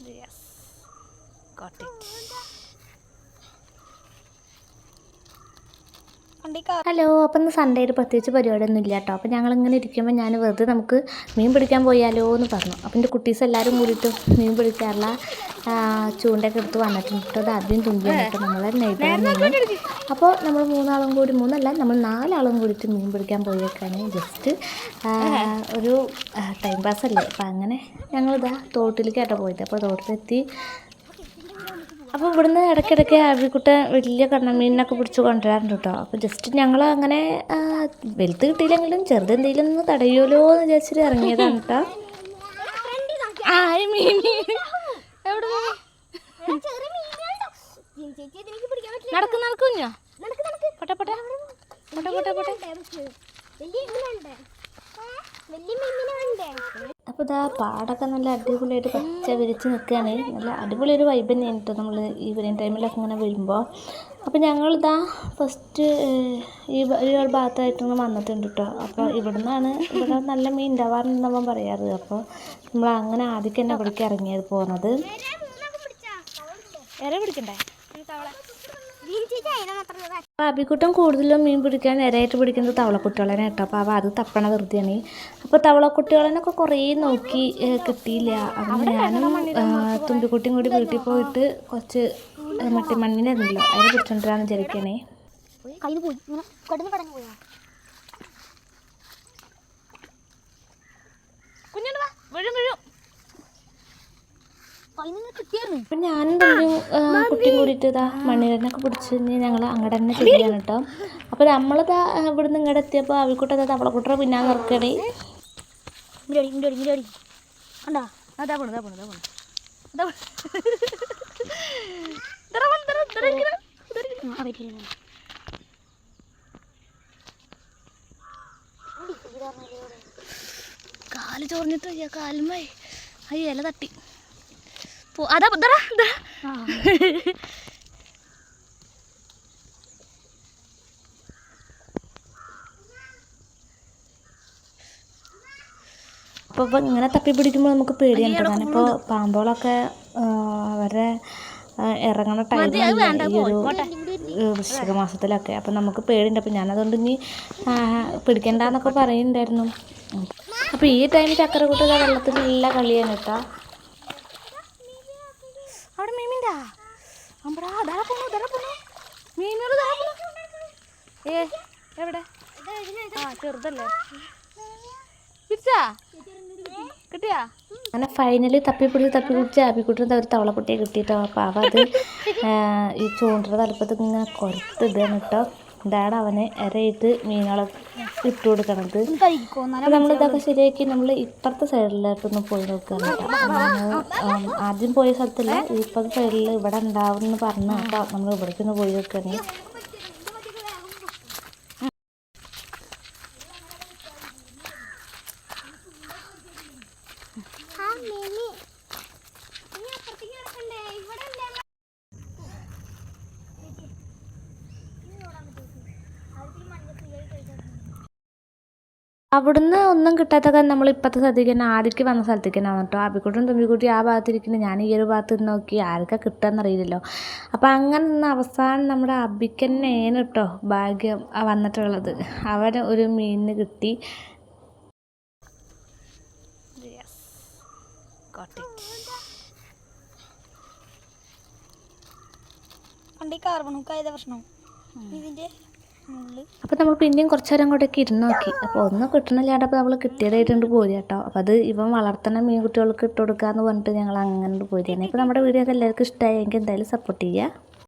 Yes, got it. Hello, അപ്പം ഇന്ന് Sunday ആയിട്ട് പ്രത്യേകിച്ച് പരിപാടിയൊന്നും ഇല്ല കേട്ടോ. അപ്പോൾ ഞങ്ങളിങ്ങനെ ഇരിക്കുമ്പോൾ ഞാൻ വെറുതെ നമുക്ക് മീൻ പിടിക്കാൻ പോയാലോ എന്ന് പറഞ്ഞു. അപ്പം എൻ്റെ കുട്ടീസ് എല്ലാവരും കൂടിയിട്ട് മീൻ പിടിക്കാറുള്ള ചൂണ്ടയൊക്കെ എടുത്ത് വന്നിട്ടുണ്ട് കേട്ടോ. അത് ആദ്യം തുമ്പിയാണ് കേട്ടോ, നമ്മളെ നെയ്ബറാണ്. അപ്പോൾ നമ്മൾ നമ്മൾ 4 ആളും കൂടിയിട്ട് മീൻ പിടിക്കാൻ പോയേക്കാണ്. ജസ്റ്റ് ഒരു ടൈം പാസ്സല്ലേ. അപ്പം അങ്ങനെ ഞങ്ങളിതാ തോട്ടിലേക്കാട്ടോ പോയത്. അപ്പോൾ തോട്ടിലെത്തി. അപ്പോൾ ഇവിടുന്ന് ഇടയ്ക്കിടയ്ക്ക് അവിക്കുട്ടൻ വലിയ കണ്ണമീനൊക്കെ പിടിച്ച് കൊണ്ടുവരാറുണ്ട് കേട്ടോ. അപ്പോൾ ജസ്റ്റ് ഞങ്ങൾ അങ്ങനെ വലുത് കിട്ടിയില്ലെങ്കിലും ചെറുതെന്തെങ്കിലും ഒന്ന് തടയുമല്ലോ എന്ന് വിചാരിച്ചിട്ട് ഇറങ്ങിയതാണ് കേട്ടോ. അപ്പോൾ ഇതാ പാടൊക്കെ നല്ല അടിപൊളിയായിട്ട് പച്ച വിരിച്ച് നിൽക്കുകയാണ്. നല്ല അടിപൊളിയൊരു വൈബ് തന്നെയാണ് കേട്ടോ നമ്മൾ ഈവനിങ് ടൈമിലൊക്കെ ഇങ്ങനെ വരുമ്പോൾ. അപ്പോൾ ഞങ്ങളിതാ ഫസ്റ്റ് ഈ ഒരു ഭാഗത്തായിട്ടൊന്ന് വന്നിട്ടുണ്ട് കേട്ടോ. അപ്പോൾ ഇവിടെ നല്ല മീൻ ഉണ്ടാവാറുണ്ടെന്നാണ് പറയാറ്. അപ്പോൾ നമ്മൾ അങ്ങനെ ആദ്യം തന്നെ ഇവിടേക്ക് ഇറങ്ങിയത് പോകുന്നത്. പിടിക്കണ്ടേ അബിക്കുട്ടൻ കൂടുതലും മീൻ പിടിക്കാൻ ഇരയായിട്ട് പിടിക്കുന്നത് തവളക്കുട്ടികളെ കേട്ടോ. അപ്പോൾ അത് തപ്പണ വെറുതെയാണ്. അപ്പോൾ തവളക്കുട്ടികളെന്നൊക്കെ കുറേ നോക്കി കിട്ടിയില്ല. അങ്ങനെ ഞാനും തുമ്പിക്കുട്ടിയും കൂടി വീട്ടിൽ പോയിട്ട് കുറച്ച് മണ്ണിനായിരുന്നല്ലോ അതിനെ പിടിച്ചോണ്ടിരാന്ന് വിചാരിക്കണേ. അപ്പം ഞാനും തമ്മിലും കുട്ടിയും കൂടിയിട്ട് ഇതാ മണ്ണിരനൊക്കെ പിടിച്ച് കഴിഞ്ഞ് ഞങ്ങൾ അങ്ങോട്ട് തന്നെ തിരിയാണ് കേട്ടോ. അപ്പോൾ നമ്മളിതാ ഇവിടുന്ന് ഇങ്ങോട്ട് എത്തിയപ്പോൾ അവിക്കുട്ട തവളക്കുട്ടറെ പിന്നാലെ നിറക്കണേ. കാല് ചോർന്നിട്ട് വയ്യ, കാലുമേ ആ ഇല തട്ടി അതാ അപ്പോൾ ഇങ്ങനെ തപ്പി പിടിക്കുമ്പോൾ നമുക്ക് പേടിയുണ്ട്. കാരണം ഇപ്പോൾ പാമ്പുകളൊക്കെ അവരെ ഇറങ്ങുന്ന ടൈമിലാണ് ഈ ഒരു വൃശ്ചിക മാസത്തിലൊക്കെ. അപ്പം നമുക്ക് പേടിയുണ്ട്. അപ്പം ഞാനതുകൊണ്ട് ഇനി പിടിക്കണ്ടെന്നൊക്കെ പറയുന്നുണ്ടായിരുന്നു. അപ്പോൾ ഈ ടൈം ചക്കരക്കൂട്ട വെള്ളത്തിൽ നല്ല കളിയാണ് കേട്ടോ. അവിടെ മീമിൻ്റെ എവിടെ ചെറുതല്ലേ കിട്ടിയാ? അങ്ങനെ ഫൈനലി തപ്പി പിടിച്ച് അബിക്കുട്ടിന് ഒരു തവളക്കുട്ടിയെ കിട്ടിയിട്ടോ. അപ്പോൾ അത് ഈ ചൂണ്ടയുടെ തലപ്പത്ത് ഇങ്ങനെ കുറത്തിടുകയാണ് കേട്ടോ. ഇതാണ് അവന് ഇരയിട്ട് മീനുകളൊക്കെ ഇട്ട് കൊടുക്കണത്. നമ്മളിതൊക്കെ ശരിയാക്കി നമ്മൾ ഇപ്പുറത്തെ സൈഡിലോട്ടൊന്ന് പോയി നോക്കുകയാണ് കേട്ടോ. ആദ്യം പോയ സ്ഥലത്തില്ല, ഇപ്പുറത്തെ സൈഡിൽ ഇവിടെ ഉണ്ടാവുമെന്ന് പറഞ്ഞു. അപ്പോൾ നമ്മൾ ഇവിടേക്കൊന്ന് പോയി നോക്കുകയാണ്. അവിടുന്ന് ഒന്നും കിട്ടാത്തൊക്കെ നമ്മൾ ഇപ്പോഴത്തെ സ്ഥലത്തേക്ക് തന്നെ ആദ്യക്ക് വന്ന സ്ഥലത്തേക്ക് തന്നെ കേട്ടോ. അബിക്കുട്ടും തുമ്പിക്കുട്ടി ആ ഭാഗത്തിരിക്കുന്നത്, ഞാൻ ഈ ഒരു ഭാഗത്ത് നിന്ന് നോക്കി ആർക്കാ കിട്ടുകയെന്നറിയില്ലല്ലോ. അപ്പോൾ അങ്ങനെ നിന്ന് അവസാനം നമ്മുടെ അബിക്ക് തന്നെയാണ് കേട്ടോ ഭാഗ്യം വന്നിട്ടുള്ളത്. അവന് ഒരു മീനിന് കിട്ടി. അപ്പോൾ നമ്മൾ പിന്നെയും കുറച്ച് നേരം കൂടെയൊക്കെ ഇരുന്ന് നോക്കി. അപ്പോൾ ഒന്നും കിട്ടണില്ലാണ്ടപ്പോൾ നമ്മൾ കിട്ടിയതായിട്ടുണ്ട് പോരി കേട്ടോ. അപ്പോൾ അത് ഇവൻ വളർത്തുന്ന മീൻ കുട്ടികൾക്ക് ഇട്ട് കൊടുക്കാമെന്ന് പറഞ്ഞിട്ട് ഞങ്ങൾ അങ്ങനെ പോരിയാണ്. ഇപ്പോൾ നമ്മുടെ വീഡിയോ എല്ലാവർക്കും ഇഷ്ടമായി എങ്കിൽ എന്തായാലും സപ്പോർട്ട് ചെയ്യുക.